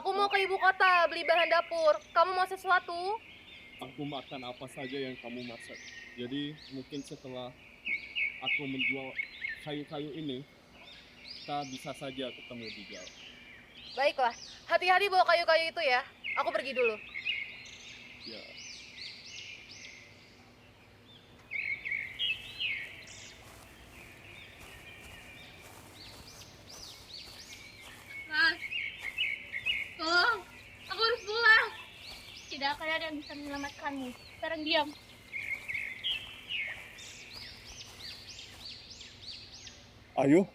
Aku mau ke ibu kota beli bahan dapur. Kamu mau sesuatu? Aku makan apa saja yang kamu masak. Jadi mungkin setelah aku menjual kayu-kayu ini, kita bisa saja ketemu di jalan. Baiklah, hati-hati bawa kayu-kayu itu ya. Aku pergi dulu. Ya, Mas, tolong. Aku harus pulang. Tidak akan ada yang bisa menyelamatkanmu. Sekarang diam. ayo.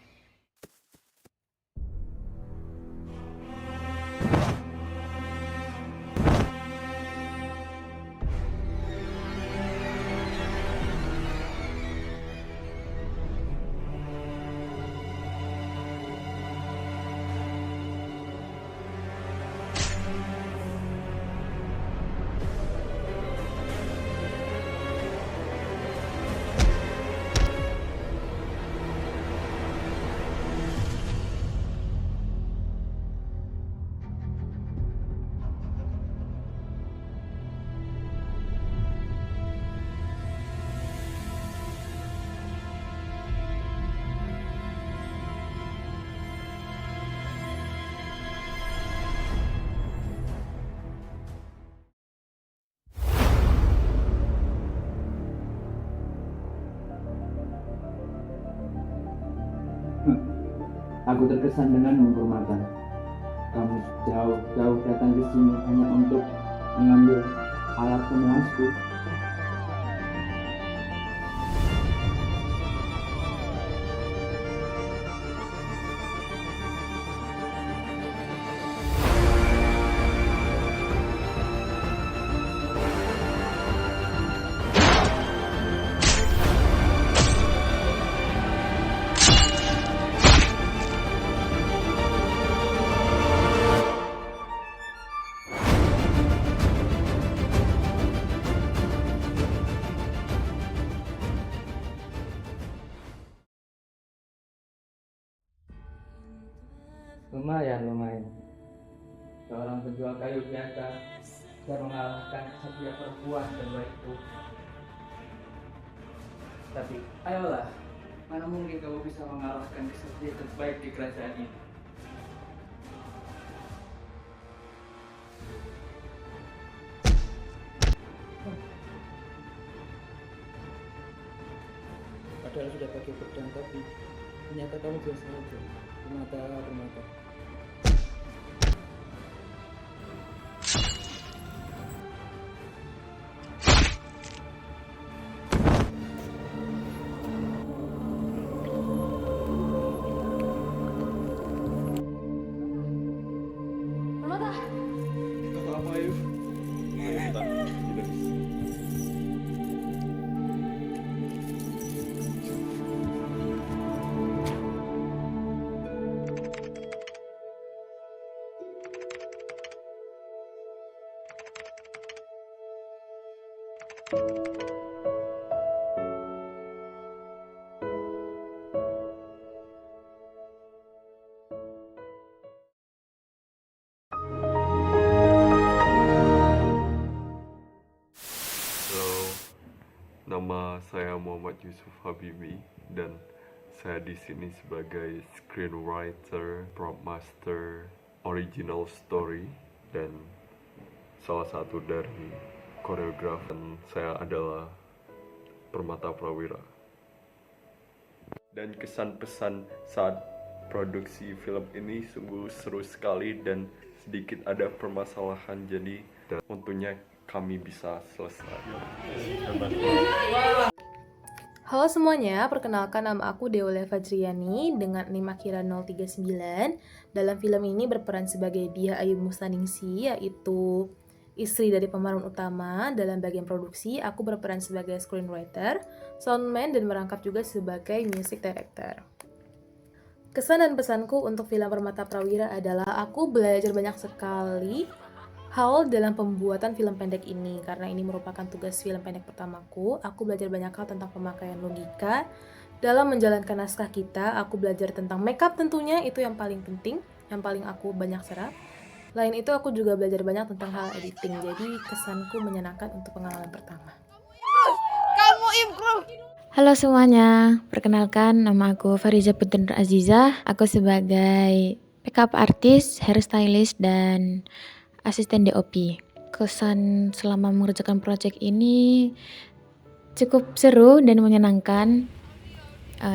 Aku terkesan denganmu, Permata. Kamu jauh-jauh datang ke sini hanya untuk mengambil alat penuasku. Lumayan. Seorang penjual kayu biasa bisa mengalahkan setiap perempuan terbaikku. Tapi ayolah, mana mungkin kamu bisa mengalahkan kesatria terbaik di kerajaan ini? Padahal sudah pakai pedang, tapi ternyata kamu biasa saja. Permata. Permata, Kata apa, ayo? Ayo kita. Halo, nama saya Muhammad Yusuf Habibi dan saya di sini sebagai screenwriter, prop master, original story dan salah satu dari koreograf. Dan saya adalah Permata Prawira. Dan kesan-pesan saat produksi film ini sungguh seru sekali dan sedikit ada permasalahan, jadi dan untungnya kami bisa selesai. halo semuanya, perkenalkan nama aku Deolia Fajriani dengan NIM akhiran 039. Dalam film ini berperan sebagai Diah Ayu Musnaningsi, yaitu istri dari pemeran utama. Dalam bagian produksi, aku berperan sebagai screenwriter, soundman, dan merangkap juga sebagai music director. Kesan dan pesanku untuk film Permata Prawira adalah aku belajar banyak sekali hal dalam pembuatan film pendek ini, karena ini merupakan tugas film pendek pertamaku. Aku belajar banyak hal tentang pemakaian logika dalam menjalankan naskah kita. Aku belajar tentang makeup tentunya, itu yang paling penting, yang paling aku banyak serap. Selain itu aku juga belajar banyak tentang hal editing, jadi kesanku menyenangkan untuk pengalaman pertama. Halo semuanya, perkenalkan nama aku Fariza Putri Aziza. Aku sebagai makeup artist, hairstylist, dan asisten DOP. Kesan selama mengerjakan proyek ini cukup seru dan menyenangkan,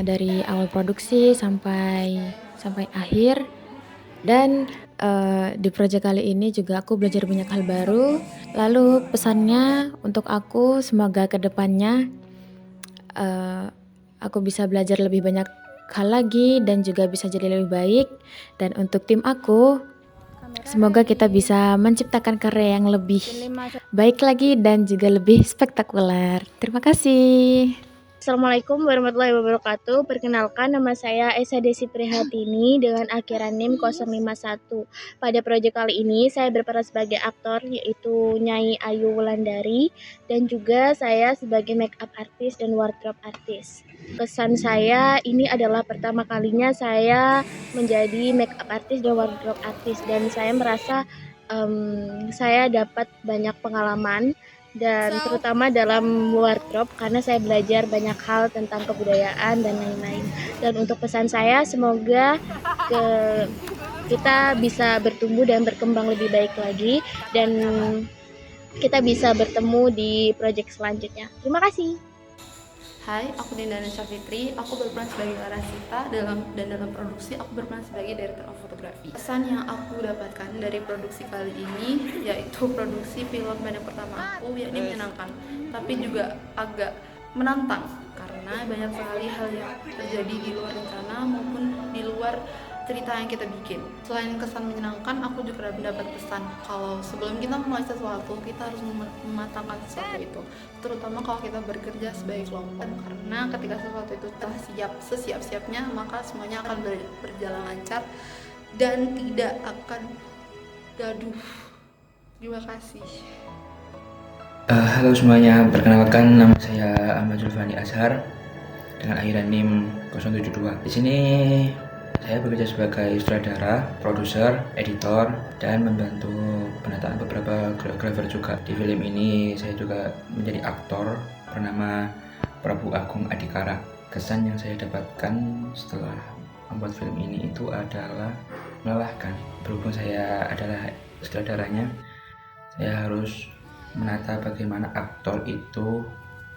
dari awal produksi sampai akhir. Dan di proyek kali ini juga aku belajar banyak hal baru. Lalu pesannya untuk aku, semoga kedepannya aku bisa belajar lebih banyak hal lagi dan juga bisa jadi lebih baik. Dan untuk tim aku, semoga kita bisa menciptakan karya yang lebih baik lagi dan juga lebih spektakuler. Terima kasih. Assalamualaikum warahmatullahi wabarakatuh. Perkenalkan, nama saya Esa Desi Prihatini dengan akhiran NIM 051. Pada proyek kali ini saya berperan sebagai aktor, yaitu Nyai Ayu Wulandari, dan juga saya sebagai makeup artist dan wardrobe artist. Kesan saya, ini adalah pertama kalinya saya menjadi makeup artist dan wardrobe artist, dan saya merasa saya dapat banyak pengalaman, dan terutama dalam wardrobe karena saya belajar banyak hal tentang kebudayaan dan lain-lain. Dan untuk pesan saya, semoga kita bisa bertumbuh dan berkembang lebih baik lagi, dan kita bisa bertemu di proyek selanjutnya. Terima kasih. Hai, aku Dinda Nesha Fitri. Aku berperan sebagai Larasita dalam produksi aku berperan sebagai director of photography. Pesan yang aku dapatkan dari produksi kali ini yaitu produksi film pendek pertama aku, yakni menyenangkan, tapi juga agak menantang karena banyak sekali hal yang terjadi di luar rencana maupun di luar cerita yang kita bikin. Selain kesan menyenangkan, aku juga mendapat pesan kalau sebelum kita memulai sesuatu, kita harus mematangkan sesuatu itu, terutama kalau kita bekerja sebagai kelompok, karena ketika sesuatu itu telah sesiap-siapnya, maka semuanya akan berjalan lancar dan tidak akan gaduh. Terima kasih. Halo semuanya, perkenalkan nama saya Ahmad Zulfani Azhar dengan akhiran NIM 072. Di sini saya bekerja sebagai sutradara, produser, editor, dan membantu penataan beberapa koreografer juga. Di film ini saya juga menjadi aktor bernama Prabu Agung Adikara. Kesan yang saya dapatkan setelah membuat film ini itu adalah melelahkan. Berhubung saya adalah sutradaranya, saya harus menata bagaimana aktor itu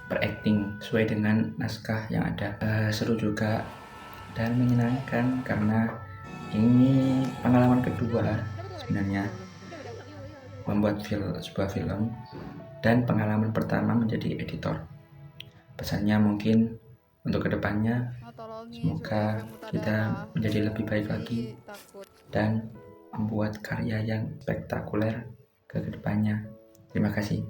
berakting sesuai dengan naskah yang ada. Seru juga dan menyenangkan karena ini pengalaman kedua sebenarnya membuat sebuah film, dan pengalaman pertama menjadi editor. Pesannya mungkin untuk kedepannya, semoga kita menjadi lebih baik lagi dan membuat karya yang spektakuler ke kedepannya. Terima kasih.